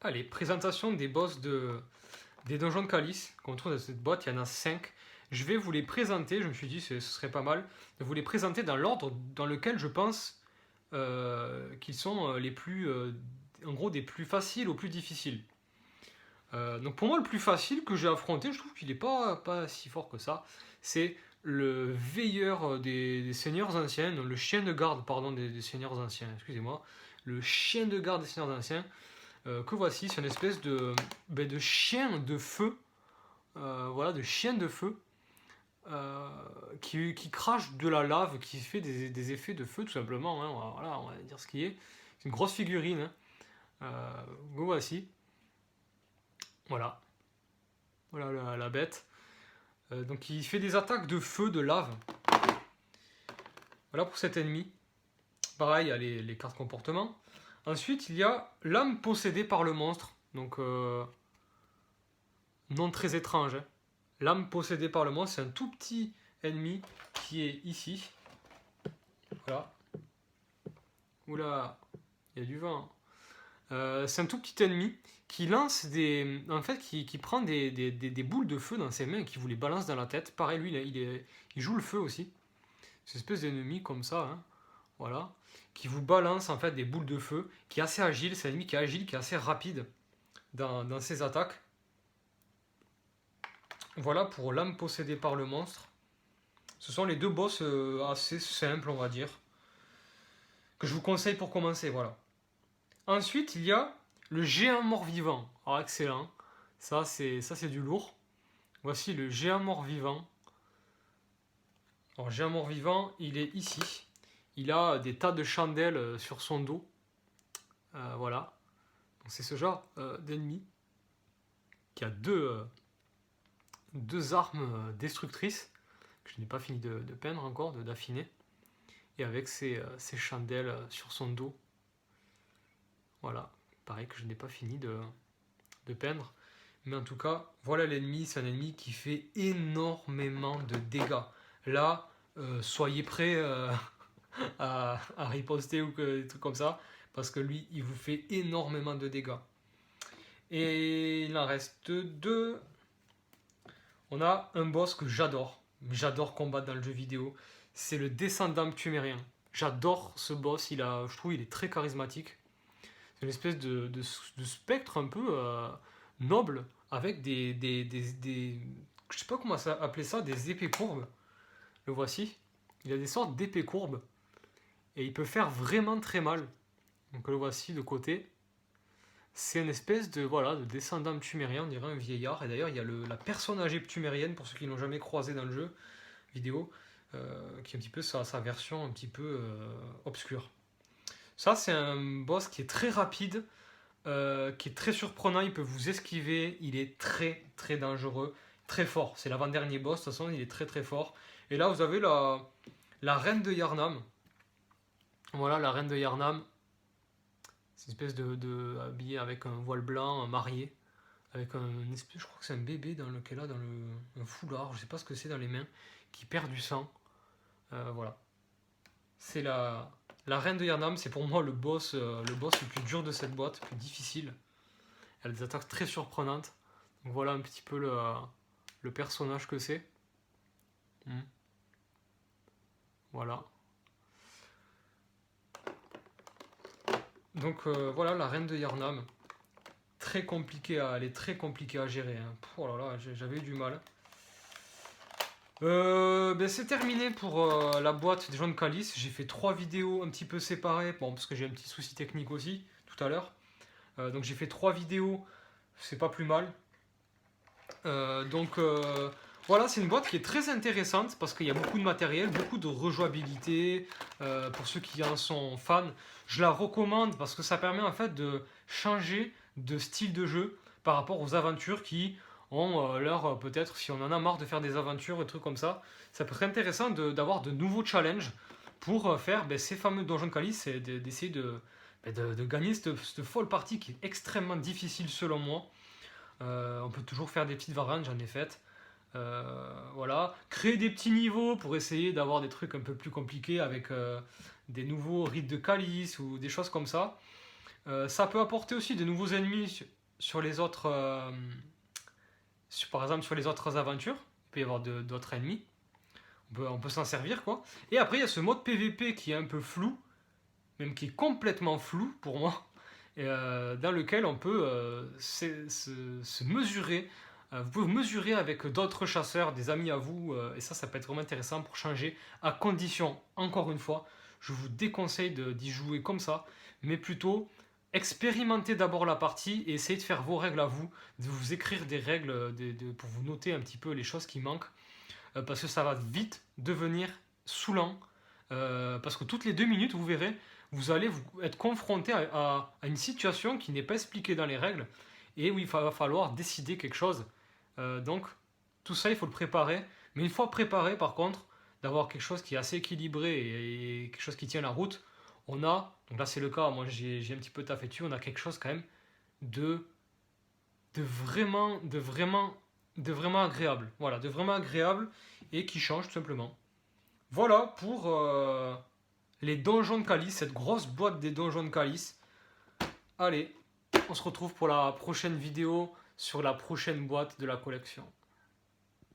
Allez, présentation des boss des donjons de Calice qu'on trouve dans cette boîte. Il y en a 5. Je vais vous les présenter. Je me suis dit ce serait pas mal de vous les présenter dans l'ordre dans lequel je pense qu'ils sont les plus, en gros, des plus faciles aux plus difficiles. Donc pour moi, le plus facile que j'ai affronté, je trouve qu'il n'est pas si fort que ça. C'est le veilleur des seigneurs anciens, non, le chien de garde, pardon, des seigneurs anciens, excusez-moi. Le chien de garde des seigneurs anciens, que voici, c'est une espèce de chien de feu, voilà, de chien de feu, qui crache de la lave, qui fait des effets de feu tout simplement, hein, voilà, on va dire ce qui est. C'est une grosse figurine, hein. Que voici, voilà, voilà la bête. Donc il fait des attaques de feu, de lave. Voilà pour cet ennemi. Pareil, il y a les cartes comportement. Ensuite, il y a l'âme possédée par le monstre. Donc, nom très étrange, hein. L'âme possédée par le monstre, c'est un tout petit ennemi qui est ici. Voilà. Oula, il y a du vent. C'est un tout petit ennemi qui lance des. En fait, qui prend des boules de feu dans ses mains et qui vous les balance dans la tête. Pareil, lui, il joue le feu aussi. C'est une espèce d'ennemi comme ça, hein. Voilà. Qui vous balance en fait des boules de feu, qui est assez agile. C'est un ennemi qui est agile, qui est assez rapide dans ses attaques. Voilà pour l'âme possédée par le monstre. Ce sont les deux boss assez simples, on va dire, que je vous conseille pour commencer. Voilà. Ensuite, il y a le géant mort-vivant. Alors, excellent. Ça, c'est du lourd. Voici le géant mort-vivant. Alors, géant mort-vivant, il est ici. Il a des tas de chandelles sur son dos. Voilà. Donc, c'est ce genre d'ennemi qui a deux armes destructrices que je n'ai pas fini de peindre encore, d'affiner. Et avec ses chandelles sur son dos. Voilà. Pareil que je n'ai pas fini de peindre. Mais en tout cas, voilà l'ennemi. C'est un ennemi qui fait énormément de dégâts. Là, soyez prêts à riposter ou des trucs comme ça. Parce que lui, il vous fait énormément de dégâts. Et il en reste deux. On a un boss que j'adore. J'adore combattre dans le jeu vidéo. C'est le descendant ptumérien. J'adore ce boss. Je trouve qu'il est très charismatique. C'est une espèce de spectre un peu noble avec je sais pas comment appeler ça, des épées courbes. Le voici. Il a des sortes d'épées courbes et il peut faire vraiment très mal. Donc le voici de côté. C'est une espèce de descendant ptumérien, on dirait un vieillard. Et d'ailleurs, il y a la personne âgée ptumérienne, pour ceux qui ne l'ont jamais croisé dans le jeu vidéo, qui est un petit peu sa version un petit peu obscure. Ça, c'est un boss qui est très rapide, qui est très surprenant. Il peut vous esquiver. Il est très très dangereux, très fort. C'est l'avant-dernier boss, de toute façon, il est très très fort. Et là, vous avez la reine de Yharnam. Voilà, la reine de Yharnam. C'est une espèce habillée avec un voile blanc, mariée, avec une espèce, je crois que c'est un bébé qu'elle a dans un foulard, je sais pas ce que c'est dans les mains, qui perd du sang. Voilà. C'est la reine de Yharnam, c'est pour moi le boss le plus dur de cette boîte, le plus difficile. Elle a des attaques très surprenantes. Donc voilà un petit peu le personnage que c'est. Voilà. Donc voilà la reine de Yharnam. Elle est très compliquée à gérer, hein. Oh là là, j'avais eu du mal. C'est terminé pour la boîte des gens de Calice. J'ai fait 3 vidéos un petit peu séparées, bon, parce que j'ai un petit souci technique aussi tout à l'heure. Donc j'ai fait 3 vidéos, c'est pas plus mal. Voilà, c'est une boîte qui est très intéressante parce qu'il y a beaucoup de matériel, beaucoup de rejouabilité. Pour ceux qui en sont fans, je la recommande parce que ça permet en fait de changer de style de jeu par rapport aux aventures qui ont peut-être, si on en a marre de faire des aventures, des trucs comme ça peut être intéressant d'avoir de nouveaux challenges pour faire ces fameux donjons de Calice et d'essayer de gagner cette folle partie qui est extrêmement difficile selon moi. On peut toujours faire des petites variantes, j'en ai faites. Voilà. Créer des petits niveaux pour essayer d'avoir des trucs un peu plus compliqués avec des nouveaux rites de Calice ou des choses comme ça. Ça peut apporter aussi de nouveaux ennemis sur les autres, par exemple sur les autres aventures. Il peut y avoir d'autres ennemis. On peut s'en servir, quoi. Et après, il y a ce mode PVP qui est un peu flou, même qui est complètement flou pour moi, et, dans lequel on peut se mesurer. Vous pouvez vous mesurer avec d'autres chasseurs, des amis à vous, et ça peut être vraiment intéressant pour changer, à condition, encore une fois, je vous déconseille d'y jouer comme ça, mais plutôt expérimentez d'abord la partie et essayez de faire vos règles à vous, de vous écrire des règles pour vous noter un petit peu les choses qui manquent, parce que ça va vite devenir saoulant, parce que toutes les 2 minutes, vous verrez, vous allez être confronté à une situation qui n'est pas expliquée dans les règles, et où il va falloir décider quelque chose. Donc, tout ça, il faut le préparer. Mais une fois préparé, par contre, d'avoir quelque chose qui est assez équilibré et quelque chose qui tient la route, on a, donc là c'est le cas, moi j'ai un petit peu taffé dessus, on a quelque chose quand même de vraiment agréable. Voilà, de vraiment agréable et qui change tout simplement. Voilà pour les donjons de Calis, cette grosse boîte des donjons de Calis. Allez, on se retrouve pour la prochaine vidéo sur la prochaine boîte de la collection.